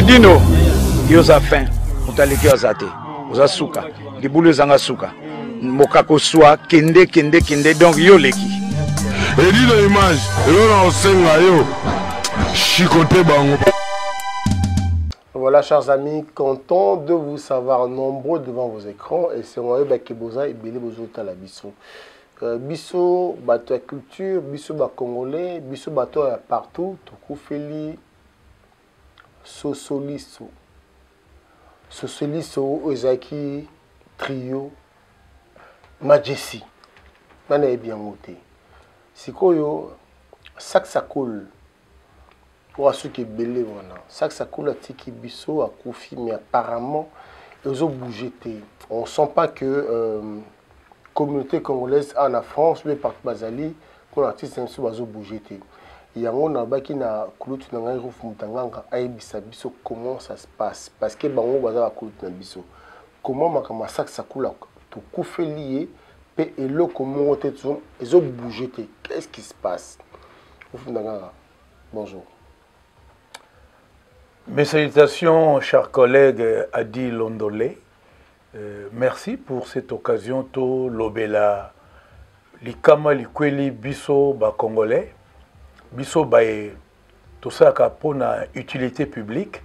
Edino, yoza fin, mutaleki azate, oza suka, libulu zanga suka, mokako swa, kende, donc yo leki. Edino image, elona osenga yo, chikote bango. Voilà, chers amis, content de vous savoir nombreux devant vos écrans. Et c'est moi qui vous a ébélé vos autres la biso. Biso, bateau culture, biso ba congolais, biso bateau partout, tout feli, sosoliso. Sosoliso, Ozaki, trio, Majesty. Nana est bien monté. Si koyo, ça coule. Pour ceux qui belé voilà ça coule à tiki biso à Koufi mais apparemment ils ont bougé. On sent pas que communauté congolaise en France mais par Bazali pour l'artiste un peu ils ont bougé. Il y a un baki na kulutu na ngai rufu mutanganga aibisa biso comment ça se passe parce que bango baza kulutu na biso comment makama ça coule to Koufi lié pe elo comment ils ont bougé. Qu'est-ce qui se passe? Bonjour. Mes salutations, chers collègues Adi Londolé. Merci pour cette occasion. To lobela likama likweli biso ba congolais. Biso ba to saka pona utilité publique.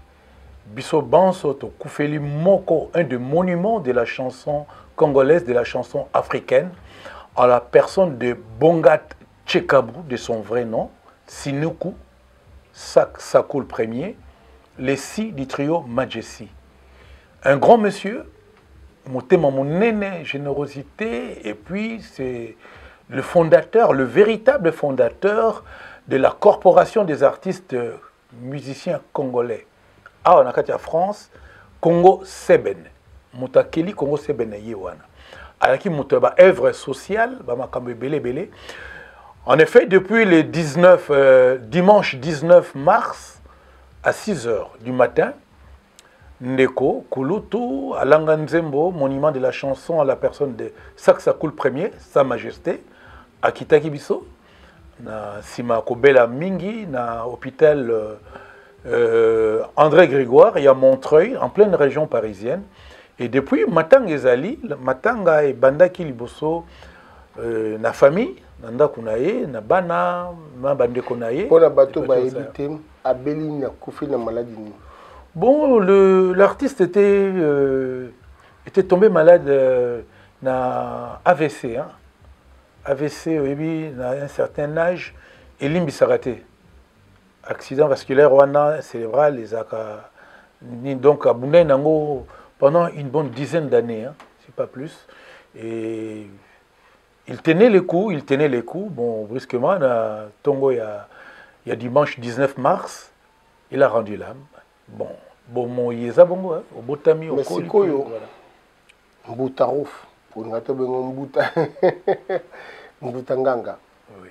Biso banso to kufeli moko, un des monuments de la chanson congolaise, de la chanson africaine, en la personne de Bongat Tchekabou, de son vrai nom, Sinuku Sakoul Premier. Les six du trio Majesty. Un grand monsieur, mon aîné, générosité, et puis c'est le fondateur, le véritable fondateur de la Corporation des artistes musiciens congolais. Ah, on a qu'à France, Congo Seben. Moutakeli Congo Seben Yewana. Alors qu'il m'a œuvre sociale, belé. En effet, depuis le dimanche 19 mars, à 6 h du matin, Ndeko, Kulutu, Alanga Nzembo, monument de la chanson à la personne de Saksakoul Premier, Sa Majesté, à Kitakibiso, na Sima Kobela Mingi, na hôpital André Grégoire, et à Montreuil, en pleine région parisienne. Et depuis, Matanga Ezali, Matanga et Bandaki Liboso, na famille, Nanda Kunaye, na Bana, na Bande Kunaye. Pour la bateau, à Béline, à Koufi, la maladie. Bon, l'artiste était tombé malade na AVC. Hein. AVC, oui, à un certain âge, et Limbisarate. Accident vasculaire, Rwanda, cérébral, les aka. Donc, à Bounay Nango, pendant une bonne dizaine d'années, hein, si pas plus. Et il tenait les coups. Bon, brusquement, à Tongo, il y a dimanche 19 mars, il a rendu l'âme. Bon, mon yeza bongo, au botami, au Koyo. Mbutarouf, pour nous gâter Mbutanganga.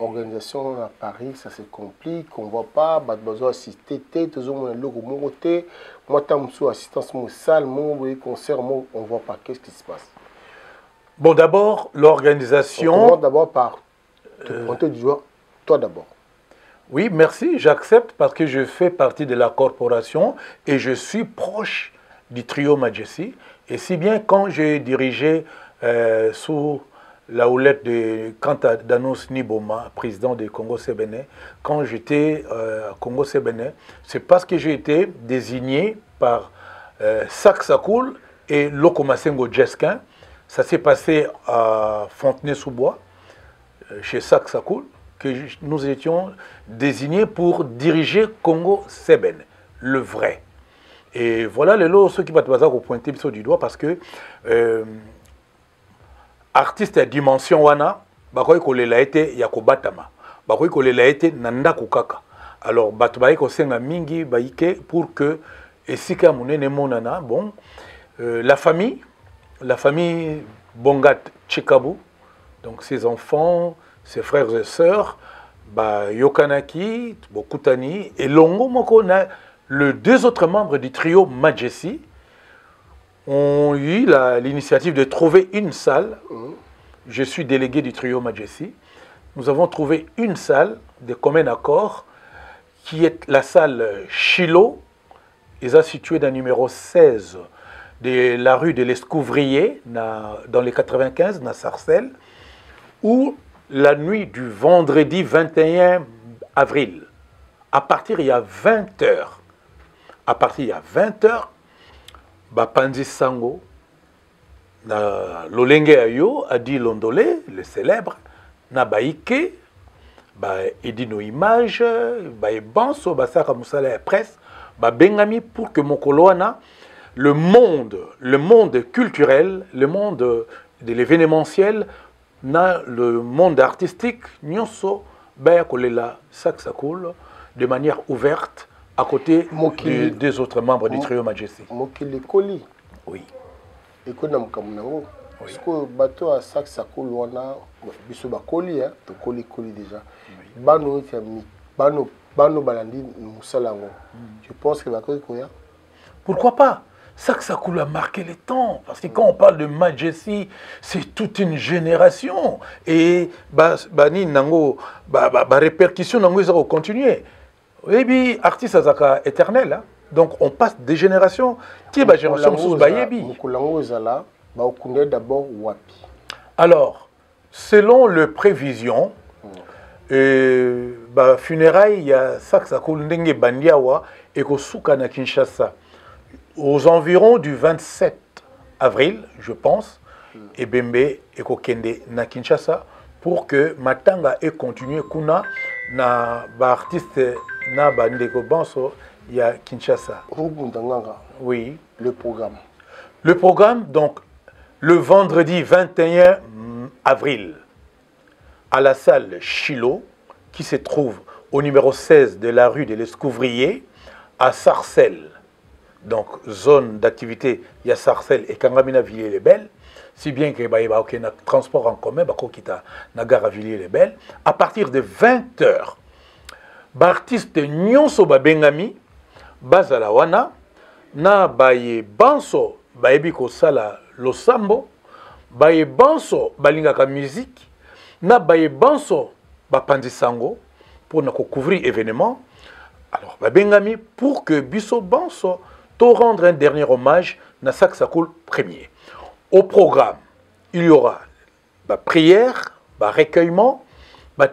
Organisation à Paris, ça se complique, on ne voit pas, bah besoin assister, toujours le logo monté, moi t'as assistance mon salle, mon concert, on ne voit pas. Qu'est-ce qui se passe? Bon, d'abord, l'organisation... On d'abord par te pointer du doigt, toi d'abord. Oui, merci, j'accepte parce que je fais partie de la corporation et je suis proche du trio Majesty. Et si bien quand j'ai dirigé sous la houlette de Kanta Danos Niboma, président de Congo Sébené, quand j'étais à Congo Sébené, c'est parce que j'ai été désigné par Saksakoul et Lokomasengo Djeskin. Ça s'est passé à Fontenay-sous-Bois, chez Saksakoul, que nous étions désignés pour diriger Congo Seben, le vrai. Et voilà les lots, ceux qui vont pointer du doigt parce que artiste à dimension wana, bakoy ko lela été yakobatama, bakoy ko lela été nanda kukaka. Alors batbaï ko senga mingi baike pour que esika munene monana bon la famille Bongat Tchekabou, donc ses enfants, ses frères et sœurs, Yokanaki, Bokutani, et Longo Moko, les deux autres membres du trio Majesty, ont eu l'initiative de trouver une salle. Je suis délégué du trio Majesty. Nous avons trouvé une salle de commun accord qui est la salle Chilo, ils ont situé dans le numéro 16 de la rue de l'Escouvrier, dans les 95, dans Sarcelles, où la nuit du vendredi 21 avril, à partir il y a 20 heures, Bapanzi Sango, Lolenge Ayo, Adi Londolé, le célèbre, na baïke, edino image, banso, basaka musala presse, bengami pour que mokoloana, le monde culturel, le monde de l'événementiel, le monde artistique, nyonso, kolela saksakul, de manière ouverte, à côté des autres membres du trio Majesty. Mokili Koli. Oui. Économie comme nango. Parce que bateau à saksakul wana, biso ba Koli, to Koli déjà. Bano balandi musalango. Je pense que bateau koya. Pourquoi pas? Saksakul a marqué les temps, parce que quand on parle de Majesty, c'est toute une génération. Et bani nango, répercussion nango ils ont continué. Et puis artiste azaka éternel, hein? Donc on passe des générations. Qui est génération sous bayebi? D'abord wapi. Alors, selon les prévisions, funérailles, il y a Saksakul ndenge bandiawa et kosuka na Kinshasa. Aux environs du 27 avril, je pense, et Bembe et Kokende na Kinshasa pour que Matanga ait continué kuna na artiste na bandeko banso ya Kinshasa. Oui. Le programme. Le programme, donc, le vendredi 21 avril, à la salle Chilo, qui se trouve au numéro 16 de la rue de l'Escouvrier, à Sarcelles. Donc, zone d'activité, il y a Sarcelles et Kangamina Villiers-les-Belles, si bien que y a un transport en commun, il y a une gare à Villiers-les-Belles. À partir de 20 h, l'artiste Nyonso Bengami, Bazalawana, na baye banso, baebiko sala losambo, baye banso, balingaka musique, na baye banso, bapandi sango, pour nous couvrir événement. Alors, Bengami, pour que Bisso Banso, to rendre un dernier hommage na Saksakul premier. Au programme, il y aura prière, recueillement,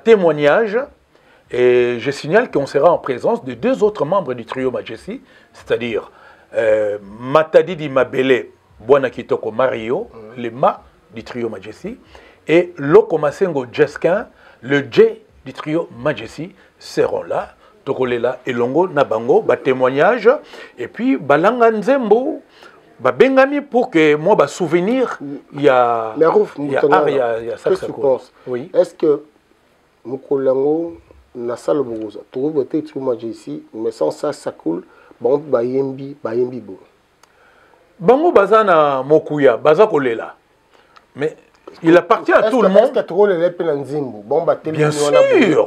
témoignage, et je signale qu'on sera en présence de deux autres membres du trio Majesty, c'est-à-dire Matadidi Mabele, Bwana Kitoko Mario, le Ma du trio Majesty, et Loko Masengo Jeskin, le J du trio Majesty, seront là. Tokolela et Longo Nabango, témoignage, et puis Balanga Nzembo, Bengami pour que moi, souvenir, il y a ça. Qu'est-ce que tu penses? Oui. Est-ce que Mokolango, na salle Bogoza, trouve que tu m'as ici, mais sans ça, ça coule, bon, Bayembi Bo. Bango Bazana Mokuya, Bazakolela. Mais il appartient à tout le monde. Bien sûr,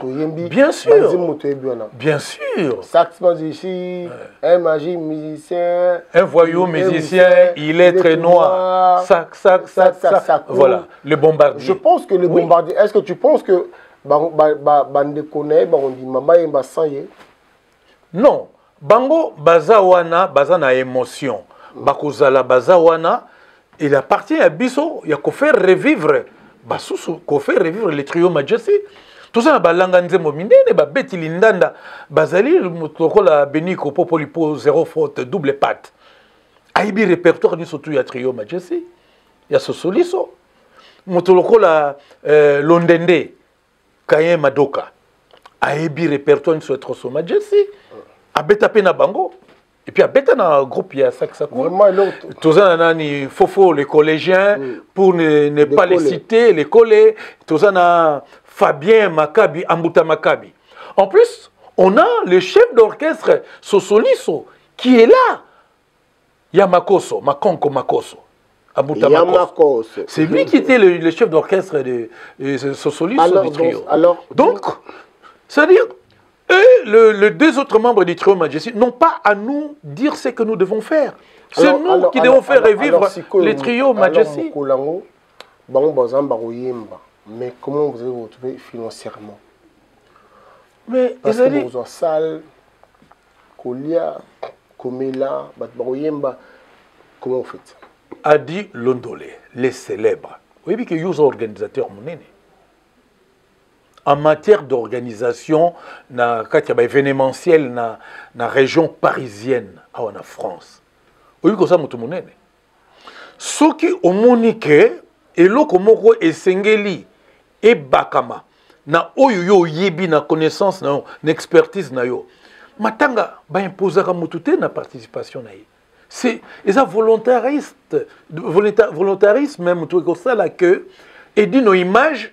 bien sûr, bien sûr. Un magie musicien, un voyou musicien, il est très noir. Sac. Voilà, le bombardier. Je pense que le bombardier. Est-ce que tu penses que Bande connaît, on dit maman et Bassaye? Non, Bango Bazawana, Bazana émotion. Bakozala Bazawana. Il appartient à Bisso, il y a qu'à faire revivre, qu'à faire revivre le trio Majesty. Tout ça, balanga nzembo minene, beti lindanda, bazali, la beniko popolipo, zéro faute, double patte. Aibi répertoire du surtout il y a trio Majesty. Il y a ce soliso. Motoloko la Londende, Kayen Madoka. Aibi répertoire du surtout Majesty. Abeta pena bango. Et puis, dans un groupe, il y a Saksakul. Tous les Fofo, les collégiens, pour ne pas les citer, les collègues. Tous les Fabien Makabi, Ambuta Makabi. En plus, on a le chef d'orchestre Sosoliso qui est là. Yamakoso, Makonko Makoso. Ambuta Makoso. C'est lui qui était le chef d'orchestre de Sosoliso du trio. Donc, c'est-à-dire. Et les deux autres membres du trio Majesty n'ont pas à nous dire ce que nous devons faire. C'est nous qui devons faire revivre les trios Majesty. Mais comment vous allez vous retrouver financièrement? Mais parce que vous avez salle, Colia, Komela, Batbaroyemba. Comment vous faites? Adi Londolé, les célèbres. Vous voyez que vous organisateur monene. En matière d'organisation, quand il y a événementiel dans la région parisienne, en France. Vous voyez que ça monte monene. Ce qui est monique, et l'autre moko esengeli et bakama. Na oyo yebi na connaissance na expertise na yo. Matanga ba imposera mutute na participation na ye. C'est ça volontarisme même tout ça là que et dit nos images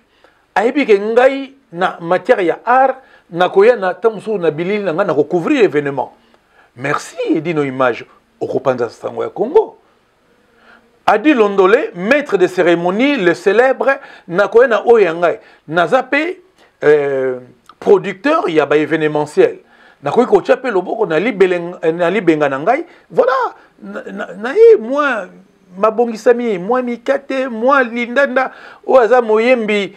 ayebi ke ngai na matière ya art na koya na tamso na bilili na na couvrir événement. Merci et dit nos images au Kopanza Sango ya Congo. Adi Londolé, maître de cérémonie, le célèbre nakoya na oyangai nazape producteur il y a ba événementiel. Nakoya ko chapé loboko na libenga na ngai. Voilà, moi mabongisami, moi mikate, moi lindanda oaza moyembi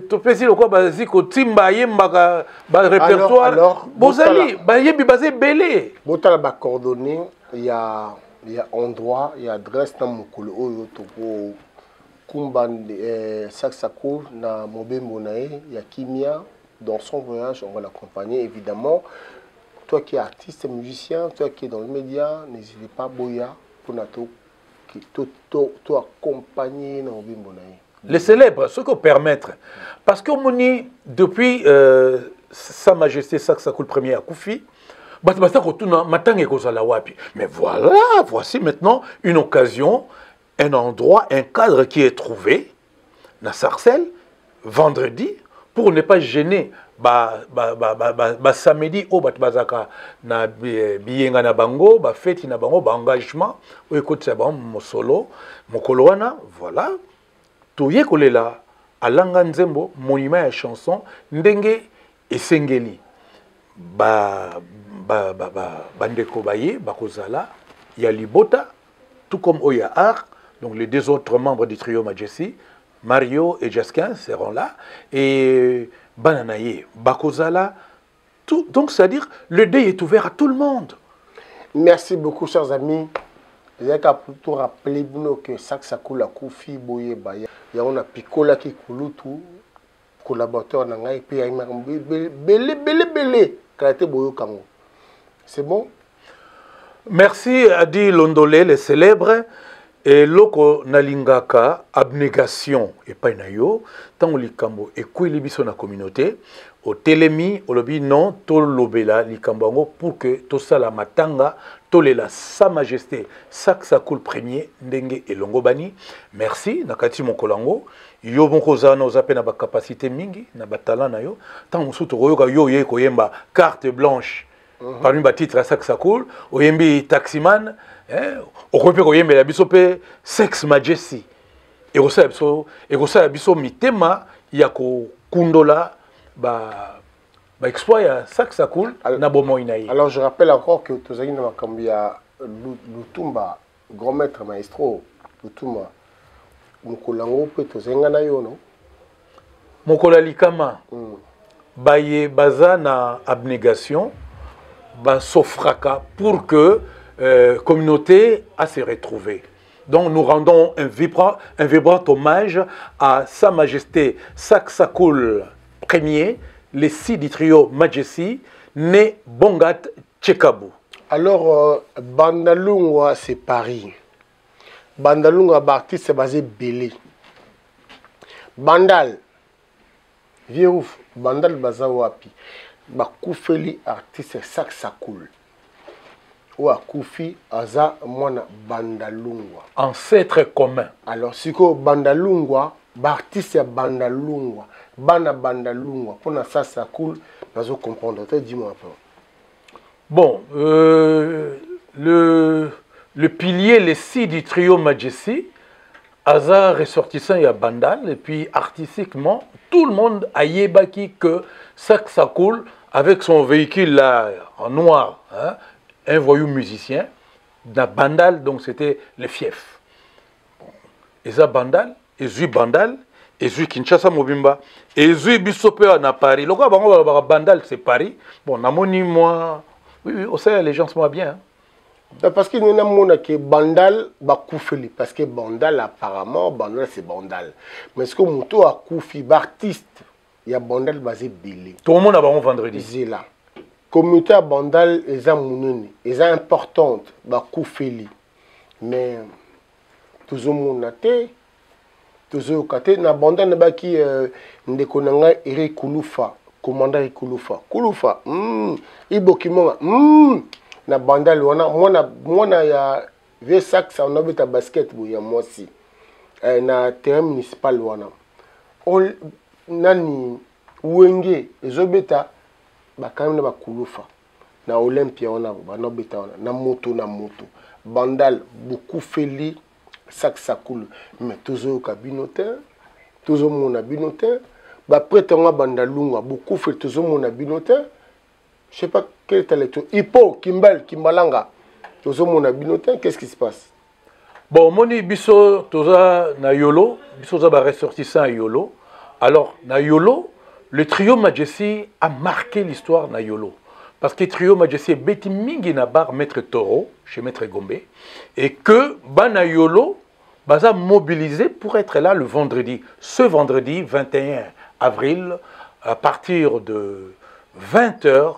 topesi lokwa bazi ko timba yemba ba répertoire. Bozali ba yembi bazé belé. Botala ba coordonnées, il y a endroit, il y a adresse dans Mokolo Oyo Topo Kumban Saksako na Mobembo nae, il y a Kimia. Dans son voyage, on va l'accompagner évidemment. Toi qui es artiste et musicien, toi qui es dans le média, n'hésitez pas Boya pour t'accompagner dans Mobembo nae. Les célèbres, ce qu'on permettre. Parce qu'on dit depuis Sa Majesté Saksako le premier à Koufi, mais voilà, voici maintenant une occasion, un endroit, un cadre qui est trouvé, na Sarcelles, vendredi, pour ne pas gêner samedi au bazaka na biyenga na bango, fête na bango, engagement, ou écoute ça mon solo, mon koloana, voilà, tout yé kolela, à Langanzembo, monument à chanson, ndenge et sengeli, bandeko baye bakozala ya libota tout comme Oya Art, donc les deux autres membres du trio Majesty, Mario et Jaskin seront là et Bananaye bakozala tout, donc c'est à dire le dé est ouvert à tout le monde. Merci beaucoup chers amis. J'ai qu'à plutôt rappeler que Saksako la Koufi Boye Baya il y a on a Picola qui kulutu collaborateur na ngai pe belé Kalaté Boyo Kango. C'est bon? Merci Adi Londolé, les célèbres. Et loko nalingaka abnégation et pas nayo tant likambo et quoi libiso na communauté au telemi au lobby non to lobela likambango pour que to sala matanga to lela Sa Majesté Saksako le premier ndenge et longobani. Merci nakati mokolango yo bonko za na ozape na ba capacité mingi na batala na yo tant musuto koyoka yo ye koyemba carte blanche parmi ba titre à Saksako oyembi taximan. Au côté de la bisope Sex Majesty et ça biso mitema yako kundola ba exploit ya Saksako na bomoinaï. Alors je rappelle encore que tozali na makambia Lutumba grand maître maestro Lutumba mukolango pe tozenga na yo no mokola likama baye baza na abnégation ba sofraka pour que communauté à se retrouver. Donc nous rendons un vibrant hommage à Sa Majesté Saksako Ier, les 6 du trio Majesty, né Bongat Tchekabou. Alors, Bandalungwa c'est Paris. Bandalungwa artiste basé Belé. Bandal, vieux ouf, Bandal Bazawapi. Bakoufeli artiste Saksako. Ou à Koufi Aza Mwana Bandalungwa. Ancêtre commun. Alors, si que Bandalungwa, l'artiste Bandalungwa, Bana Bandalungwa, pour ça, ça coule, nous allons comprendre. Dis-moi un peu. Bon, le pilier, les 6 du trio Majesty, Aza ressortissant et à Bandal, et puis artistiquement, tout le monde a yébaki que Saksako, avec son véhicule là, en noir, hein, un voyou musicien, dans Bandal, donc c'était le fief. Et ça Bandal, et Zui Bandal, et Zui Kinshasa Mobimba, et Zui Bissopé à Paris. Le Bandal c'est Paris. Bon, Namoni, moi, oui, au sein les gens se voient bien. Hein. Parce que nous avons que Bandal va couper. Parce que Bandal, apparemment, Bandal c'est Bandal. Mais ce que Mouto a coupé, artiste, il y a Bandal basé Belé. Tout le monde a un vendredi. C'est là. Communauté à Bandal, est importante, va couper. Mais tout le monde a été. Tout le monde a été. Na Bandal n'a pas qui ndekonanga Eric Kouloufa, commandant Eric Kouloufa. Kouloufa, Ibo Kimonga, na Bandal mona ya V-Sac ça on a beta basket ya moi aussi na terrain municipal wana nani wenge ezobeta bakamna bakulufa na Olympia wana bana beta wana na moto Bandal beaucoup feli sac ça coule mais toujours kabinote toujours mon abinote ba prétendant Bandalunga beaucoup fait toujours mon abinote. Je ne sais pas quel est le talent. Hippo, Kimbalanga. Qu'est-ce qui se passe? Bon, moni biso toza na Yolo, biso za ba ressortissant à Yolo. Alors, na Yolo, le trio Majesty a marqué l'histoire na Yolo. Parce que le trio Majesty est beti mingi na bar Maître Toro, chez Maître Gombe, et que na Yolo, baza mobilisé pour être là le vendredi. Ce vendredi 21 avril, à partir de 20h,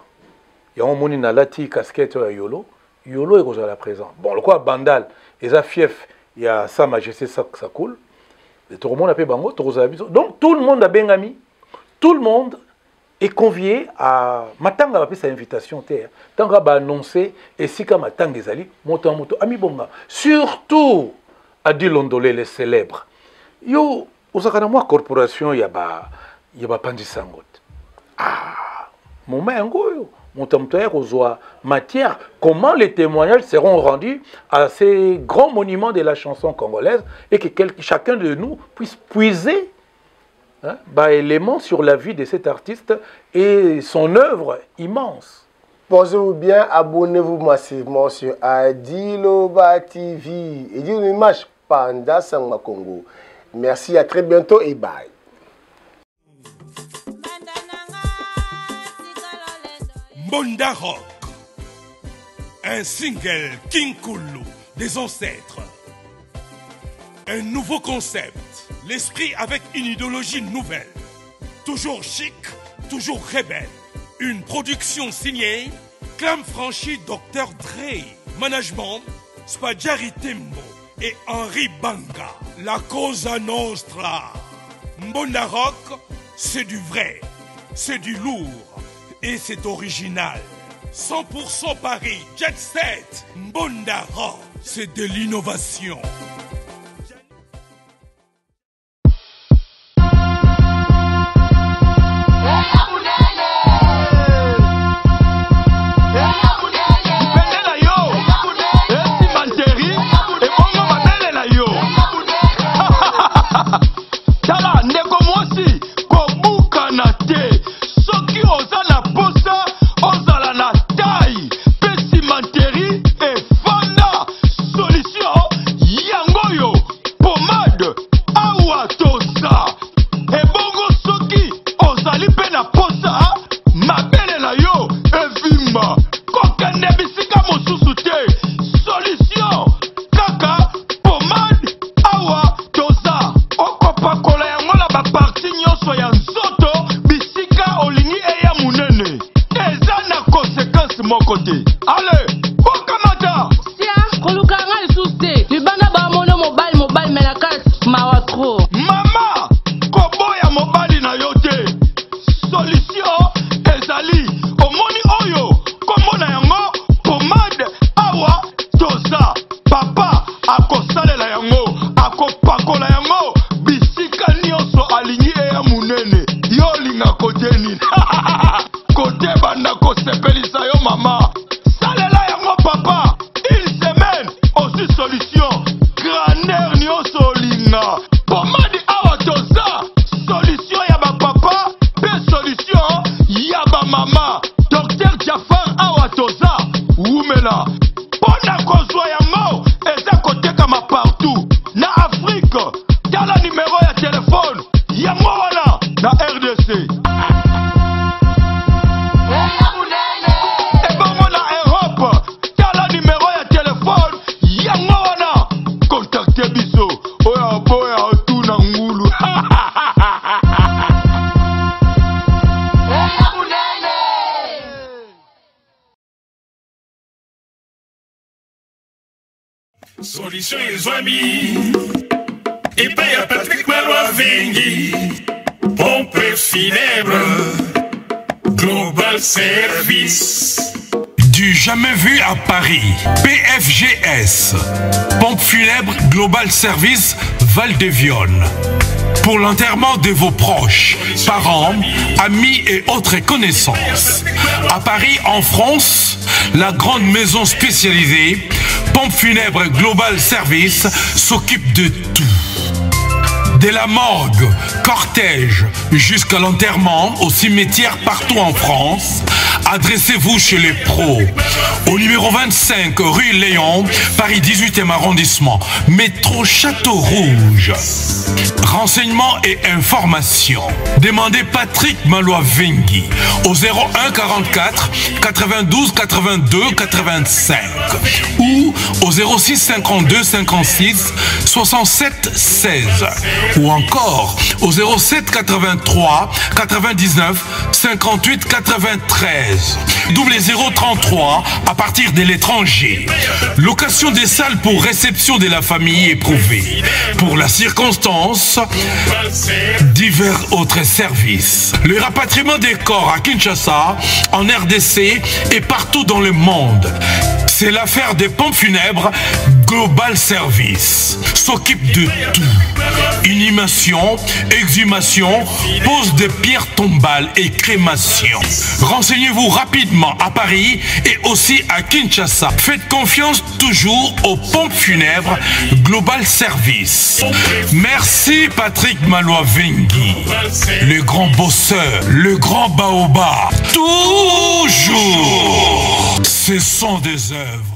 il y a un moni na lati casquette à Yolo. Yolo est à la présent. Bon, le quoi Bandal, et ça fief, il y a Sa Majesté ça coule. Et tout le monde a fait bango, donc tout le monde a bien ami. Tout le monde est convié à Matanga a fait sa invitation terre. Tanga va annoncer et si comme Matanga ezali moto ami bonga. Surtout Adi Londolé les célèbres. Yo, osakana moi corporation y a ba pandisangot. Ah, mon mango yo. Matière, comment les témoignages seront rendus à ces grands monuments de la chanson congolaise et que chacun de nous puisse puiser éléments sur la vie de cet artiste et son œuvre immense. Posez-vous bien, abonnez-vous massivement sur Adiloba TV et dites une image Panda Sangma Congo. Merci, à très bientôt et bye. Mbonda Rock, un single King Kulu des ancêtres. Un nouveau concept, l'esprit avec une idéologie nouvelle. Toujours chic, toujours rebelle. Une production signée Clam Franchi Dr Dre. Management Spadjari Tembo et Henri Banga. La Cosa Nostra. Mbonda Rock, c'est du vrai, c'est du lourd. Et c'est original. 100% Paris, Jet Set, Mbonda Rock, c'est de l'innovation. Solution et amis. Et paye à Patrick Malois Vengi. Pompe funèbre. Global Service. Du jamais vu à Paris. PFGS. Pompe funèbre Global Service Val-de-Vion. Pour l'enterrement de vos proches, parents, amis et autres connaissances. À Paris, en France, la grande maison spécialisée Pompe funèbre Global Service s'occupe de tout. De la morgue, cortège, jusqu'à l'enterrement au cimetière partout en France, adressez-vous chez les pros. Au numéro 25 rue Léon, Paris 18e arrondissement, métro Château Rouge. Renseignements et informations. Demandez Patrick Malois Vengi au 01 44 92 82 85 ou au 06 52 56 67 16 ou encore au 07 83 99 58 93 double 033 à partir de l'étranger. Location des salles pour réception de la famille éprouvée. Pour la circonstance, divers autres services. Le rapatriement des corps à Kinshasa, en RDC et partout dans le monde. C'est l'affaire des pompes funèbres Global Service. S'occupe de tout. Inhumation, exhumation, pose de pierres tombales et crémation. Renseignez-vous rapidement à Paris et aussi à Kinshasa. Faites confiance toujours aux pompes funèbres Global Service. Merci Patrick Malois Vengi, le grand bosseur, le grand baobab. Toujours, ce sont des œuvres.